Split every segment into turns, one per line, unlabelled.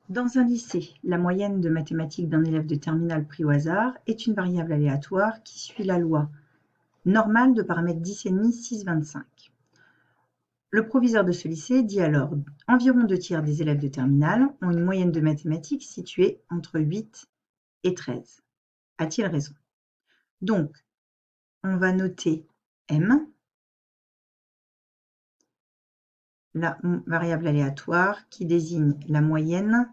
Dans un lycée, la moyenne de mathématiques d'un élève de terminale pris au hasard est une variable aléatoire qui suit la loi normale de paramètres 10,5, 6, 25. Le proviseur de ce lycée dit alors environ 2/3 des élèves de terminale ont une moyenne de mathématiques située entre 8 et 13. A-t-il raison? Donc, on va noter M, la variable aléatoire qui désigne la moyenne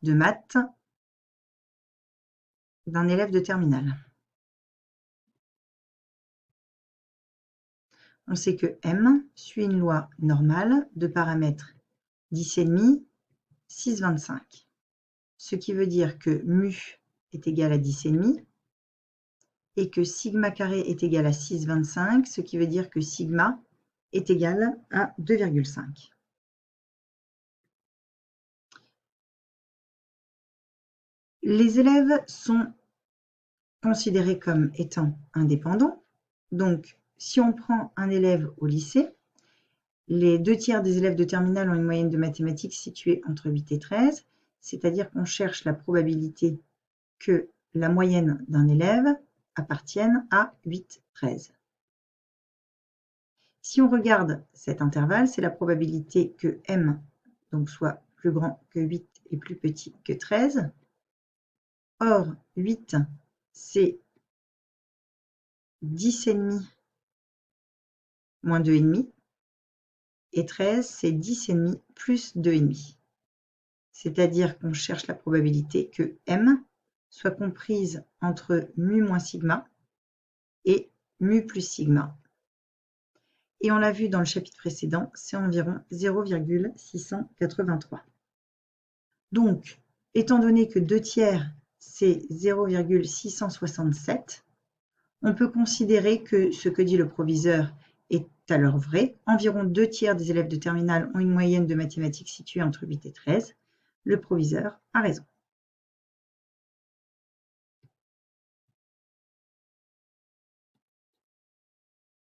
de maths d'un élève de terminale. On sait que M suit une loi normale de paramètres 10,5, 6, 25. Ce qui veut dire que mu est égal à 10,5 et que sigma carré est égal à 6,25, ce qui veut dire que sigma est égal à 2,5. Les élèves sont considérés comme étant indépendants. Donc, si on prend un élève au lycée, les 2/3 des élèves de terminale ont une moyenne de mathématiques située entre 8 et 13, c'est-à-dire qu'on cherche la probabilité que la moyenne d'un élève appartienne à 8, 13. Si on regarde cet intervalle, c'est la probabilité que M donc soit plus grand que 8 et plus petit que 13. Or, 8, c'est 10,5 moins 2,5. Et 13, c'est 10,5 plus 2,5. C'est-à-dire qu'on cherche la probabilité que M soit comprise entre mu moins sigma et mu plus sigma. Et on l'a vu dans le chapitre précédent, c'est environ 0,683. Donc, étant donné que 2/3, c'est 0,667, on peut considérer que ce que dit le proviseur est alors vrai. Environ 2/3 des élèves de terminale ont une moyenne de mathématiques située entre 8 et 13. Le proviseur a raison.